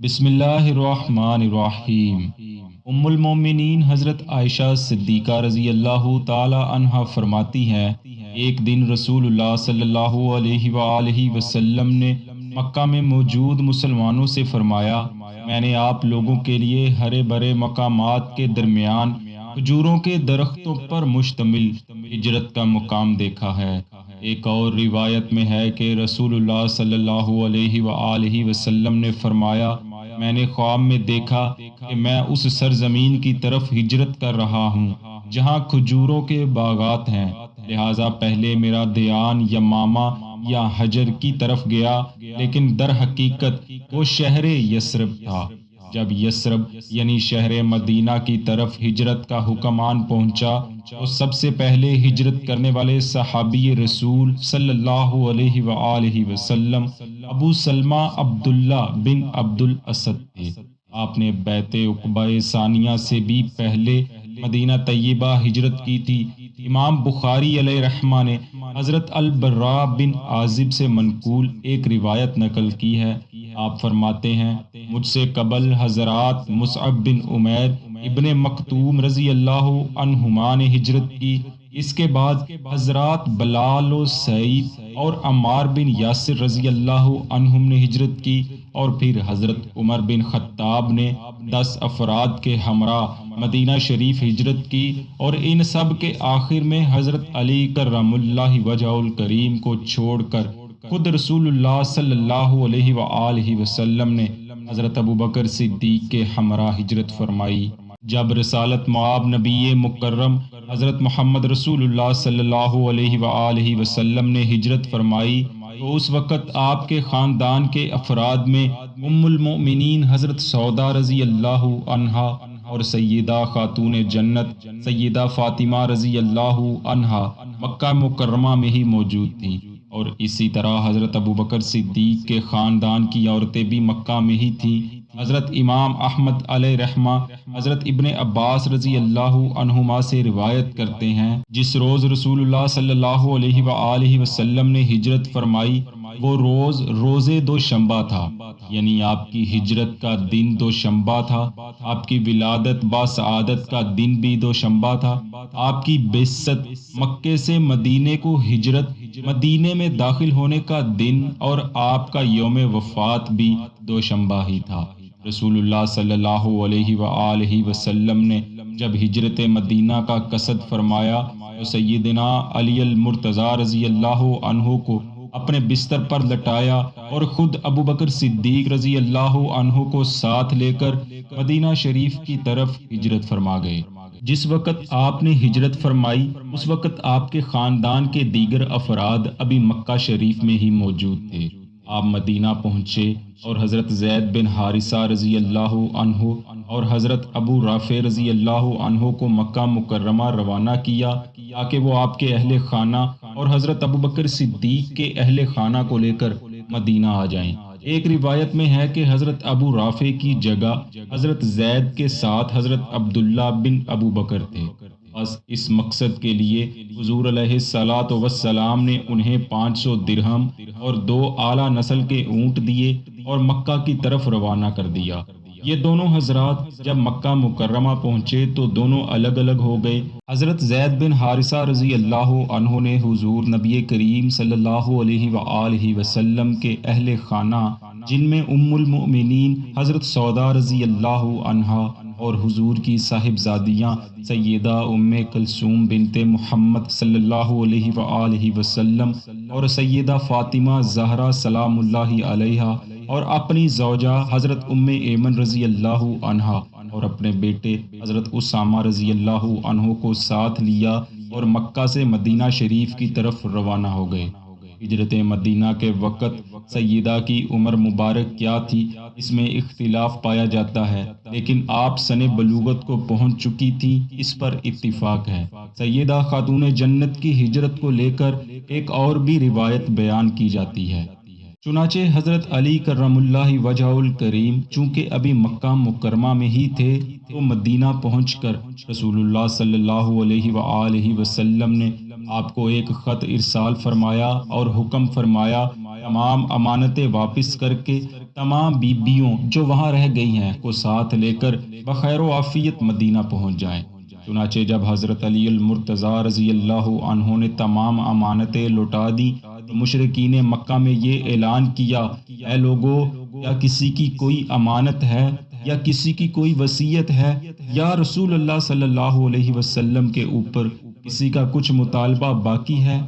بسم اللہ الرحمن الرحیم۔ ام المومنین حضرت عائشہ صدیقہ رضی اللہ تعالی عنہا فرماتی ہیں، ایک دن رسول اللہ صلی اللہ علیہ وآلہ وسلم نے مکہ میں موجود مسلمانوں سے فرمایا، میں نے آپ لوگوں کے لیے ہرے بھرے مقامات کے درمیان کھجوروں کے درختوں پر مشتمل ہجرت کا مقام دیکھا ہے۔ ایک اور روایت میں ہے کہ رسول اللہ صلی اللہ علیہ وآلہ وسلم نے فرمایا، میں نے خواب میں دیکھا کہ میں اس سرزمین کی طرف ہجرت کر رہا ہوں جہاں کھجوروں کے باغات ہیں، لہٰذا پہلے میرا دھیان یمامہ یا حجر کی طرف گیا، لیکن در حقیقت وہ شہر یثرب تھا۔ جب یثرب یعنی شہر مدینہ کی طرف ہجرت کا حکم آن پہنچا تو سب سے پہلے ہجرت کرنے والے صحابی رسول صلی اللہ علیہ وآلہ وسلم ابو سلمہ عبداللہ بن عبد الاسد تھے۔ آپ نے بیعت عقبہ ثانیہ سے بھی پہلے مدینہ طیبہ ہجرت کی تھی۔ امام بخاری علیہ رحمہ نے حضرت البراء بن عازب سے منقول ایک روایت نقل کی ہے۔ آپ فرماتے ہیں، مجھ سے قبل حضرات مصعب بن عمیر ابن مکتوم رضی اللہ عنہما نے ہجرت کی، اس کے بعد حضرات بلال و سعید اور عمار بن یاسر رضی اللہ عنہم نے ہجرت کی، اور پھر حضرت عمر بن خطاب نے 10 افراد کے ہمراہ مدینہ شریف ہجرت کی، اور ان سب کے آخر میں حضرت علی کرم اللہ وجہہ الکریم کو چھوڑ کر خود رسول اللہ صلی اللہ علیہ وآلہ وسلم نے حضرت ابوبکر صدیق کے ہمراہ ہجرت فرمائی۔ جب رسالت مآب نبی مکرم حضرت محمد رسول اللہ صلی اللہ علیہ وآلہ وسلم نے ہجرت فرمائی تو اس وقت آپ کے خاندان کے افراد میں ام المؤمنین حضرت سودا رضی اللہ عنہا اور سیدہ خاتون جنت سیدہ فاطمہ رضی اللہ عنہا مکہ مکرمہ میں ہی موجود تھیں، اور اسی طرح حضرت ابوبکر صدیق کے خاندان کی عورتیں بھی مکہ میں ہی تھیں۔ حضرت امام احمد علیہ رحمہ حضرت ابن عباس رضی اللہ عنہما سے روایت کرتے ہیں، جس روز رسول اللہ صلی اللہ علیہ وآلہ وسلم نے ہجرت فرمائی وہ روز روز دوشنبہ تھا، یعنی آپ کی ہجرت کا دن دوشنبہ تھا۔ آپ کی ولادت با سعادت کا دن بھی دوشنبہ تھا۔ آپ کی بعثت مکے سے مدینے کو ہجرت مدینے میں داخل ہونے کا دن اور آپ کا یوم وفات بھی دوشنبہ ہی تھا۔ رسول اللہ صلی اللہ علیہ وآلہ وسلم نے جب ہجرت مدینہ کا قصد فرمایا تو سیدنا علی المرتضیٰ رضی اللہ عنہ کو اپنے بستر پر لٹایا اور خود ابوبکر صدیق رضی اللہ عنہ کو ساتھ لے کر مدینہ شریف کی طرف ہجرت فرما گئے۔ جس وقت آپ نے ہجرت فرمائی اس وقت آپ کے خاندان کے دیگر افراد ابھی مکہ شریف میں ہی موجود تھے۔ آپ مدینہ پہنچے اور حضرت زید بن حارثہ رضی اللہ عنہ اور حضرت ابو رافع رضی اللہ عنہ کو مکہ مکرمہ روانہ کیا تاکہ وہ آپ کے اہل خانہ اور حضرت ابوبکر صدیق کے اہل خانہ کو لے کر مدینہ آ جائیں۔ ایک روایت میں ہے کہ حضرت ابو رافع کی جگہ حضرت زید کے ساتھ حضرت عبداللہ بن ابو بکر تھے۔ بس اس مقصد کے لیے حضور علیہ الصلاۃ والسلام نے انہیں 500 درہم اور 2 اعلیٰ نسل کے اونٹ دیے اور مکہ کی طرف روانہ کر دیا۔ یہ دونوں حضرات جب مکہ مکرمہ پہنچے تو دونوں الگ الگ ہو گئے۔ حضرت زید بن حارثہ رضی اللہ عنہ نے حضور نبی کریم صلی اللہ علیہ وآلہ وسلم کے اہل خانہ جن میں ام المؤمنین حضرت سودا رضی اللہ عنہا اور حضور کی صاحبزادیاں سیدہ ام کلثوم بنت محمد صلی اللہ علیہ وآلہ وسلم اور سیدہ فاطمہ زہرا سلام اللہ علیہا اور اپنی زوجہ حضرت ام ایمن رضی اللہ عنہا اور اپنے بیٹے حضرت اسامہ رضی اللہ عنہ کو ساتھ لیا اور مکہ سے مدینہ شریف کی طرف روانہ ہو گئے۔ ہجرت مدینہ کے وقت سیدہ کی عمر مبارک کیا تھی اس میں اختلاف پایا جاتا ہے، لیکن آپ سن بلوغت کو پہنچ چکی تھی اس پر اتفاق ہے۔ سیدہ خاتون جنت کی ہجرت کو لے کر ایک اور بھی روایت بیان کی جاتی ہے۔ چنانچہ حضرت علی کرم اللہ وجہہ الکریم چونکہ ابھی مکہ مکرمہ میں ہی تھے تو مدینہ پہنچ کر رسول اللہ صلی اللہ علیہ وآلہ وسلم نے آپ کو ایک خط ارسال فرمایا اور حکم فرمایا تمام امانتیں واپس کر کے تمام بیبیوں جو وہاں رہ گئی ہیں کو ساتھ لے کر بخیر و عافیت مدینہ پہنچ جائیں۔ چنانچہ جب حضرت علی المرتضیٰ رضی اللہ عنہ نے تمام امانتیں لوٹا دیں تو مشرکین مکہ میں یہ اعلان کیا، اے لوگو، کیا کسی کی کوئی امانت ہے یا کسی کی کوئی وصیت ہے یا رسول اللہ صلی اللہ علیہ وسلم کے اوپر کسی کا کچھ مطالبہ باقی ہے؟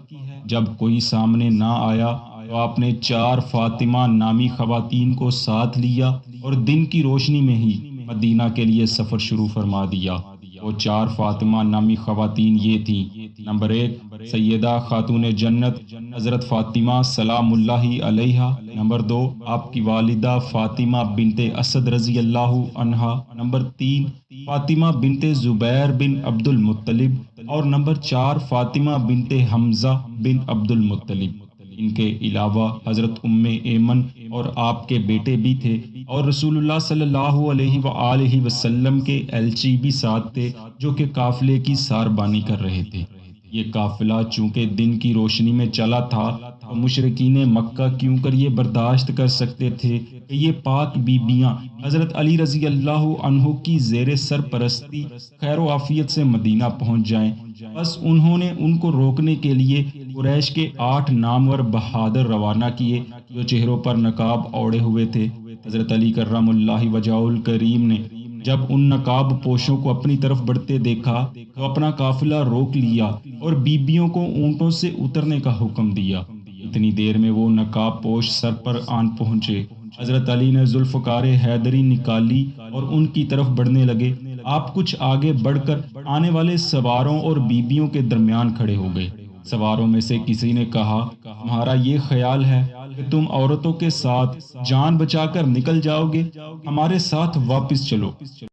جب کوئی سامنے نہ آیا تو آپ نے 4 فاطمہ نامی خواتین کو ساتھ لیا اور دن کی روشنی میں ہی مدینہ کے لیے سفر شروع فرما دیا۔ وہ 4 فاطمہ نامی خواتین یہ تھیں: نمبر 1 سیدہ خاتون جنت حضرت فاطمہ سلام اللہ علیہا، نمبر 2 آپ کی والدہ فاطمہ بنت اسد رضی اللہ عنہا، نمبر 3 فاطمہ بنت زبیر بن عبد المطلب، اور نمبر 4 فاطمہ بنت حمزہ بن عبد المطلب۔ ان کے علاوہ حضرت ایمن اور آپ کے بیٹے بھی تھے، اور رسول اللہ صلی اللہ علیہ وآلہ وسلم کے ایلچی بھی ساتھ تھے جو کہ قافلے کی ساربانی کر رہے تھے۔ یہ قافلہ چونکہ دن کی روشنی میں چلا تھا تو مشرکین مکہ کیوں کر یہ برداشت کر سکتے تھے کہ یہ پاک بیبیاں حضرت علی رضی اللہ عنہ کی زیر سرپرستی خیر و عافیت سے مدینہ پہنچ جائیں۔ بس انہوں نے ان کو روکنے کے لیے قریش کے 8 نامور بہادر روانہ کیے جو چہروں پر نقاب اوڑے ہوئے تھے۔ حضرت علی کرم اللہ وجہہ الکریم نے جب ان نقاب پوشوں کو اپنی طرف بڑھتے دیکھا تو اپنا قافلہ روک لیا اور بیبیوں کو اونٹوں سے اترنے کا حکم دیا۔ اتنی دیر میں وہ نقاب پوش سر پر آن پہنچے۔ حضرت علی نے ذوالفقار حیدری نکالی اور ان کی طرف بڑھنے لگے۔ آپ کچھ آگے بڑھ کر آنے والے سواروں اور بیبیوں کے درمیان کھڑے ہو گئے۔ سواروں میں سے کسی نے کہا، تمہارا یہ خیال ہے کہ تم عورتوں کے ساتھ جان بچا کر نکل جاؤ گے؟ ہمارے ساتھ واپس چلو۔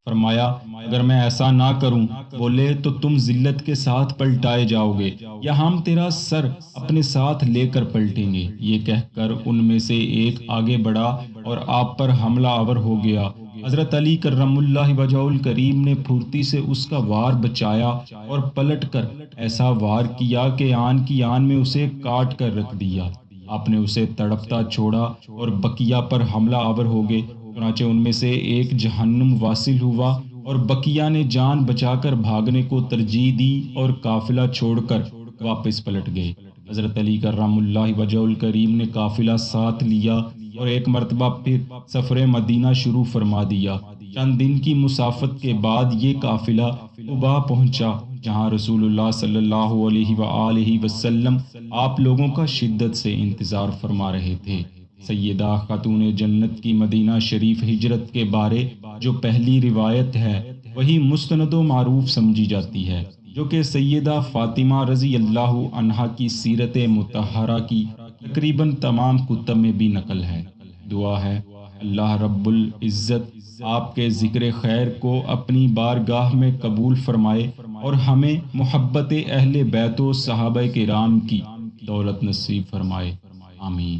فرمایا، اگر میں ایسا نہ کروں بولے تو تم ذلت کے ساتھ پلٹائے جاؤ گے یا ہم تیرا سر اپنے ساتھ لے کر پلٹیں گے۔ یہ کہہ کر ان میں سے ایک آگے بڑھا اور آپ پر حملہ آور ہو گیا۔ حضرت علی کرم اللہ وجہہ الکریم نے پھرتی سے اس کا وار بچایا اور پلٹ کر ایسا وار کیا کہ آن کی آن میں اسے کاٹ کر رکھ دیا۔ آپ نے اسے تڑپتا چھوڑا اور بقیہ پر حملہ آور ہو گئے۔ چنانچہ ان میں سے ایک جہنم واصل ہوا اور بقیہ نے جان بچا کر بھاگنے کو ترجیح دی اور قافلہ چھوڑ کر واپس پلٹ گئے۔ حضرت علی کرم اللہ وجہہ الکریم نے قافلہ ساتھ لیا اور ایک مرتبہ پھر سفر مدینہ شروع فرما دیا۔ چند دن کی مسافت کے بعد یہ قافلہ قباء پہنچا جہاں رسول اللہ صلی اللہ علیہ وآلہ وسلم آپ لوگوں کا شدت سے انتظار فرما رہے تھے۔ سیدہ خاتون جنت کی مدینہ شریف ہجرت کے بارے جو پہلی روایت ہے وہی مستند و معروف سمجھی جاتی ہے، جو کہ سیدہ فاطمہ رضی اللہ عنہا کی سیرت مطہرہ کی تقریباً تمام کتب میں بھی نقل ہے۔ دعا ہے اللہ رب العزت آپ کے ذکر خیر کو اپنی بارگاہ میں قبول فرمائے اور ہمیں محبت اہل بیت و صحابہ کرام کی دولت نصیب فرمائے، آمین۔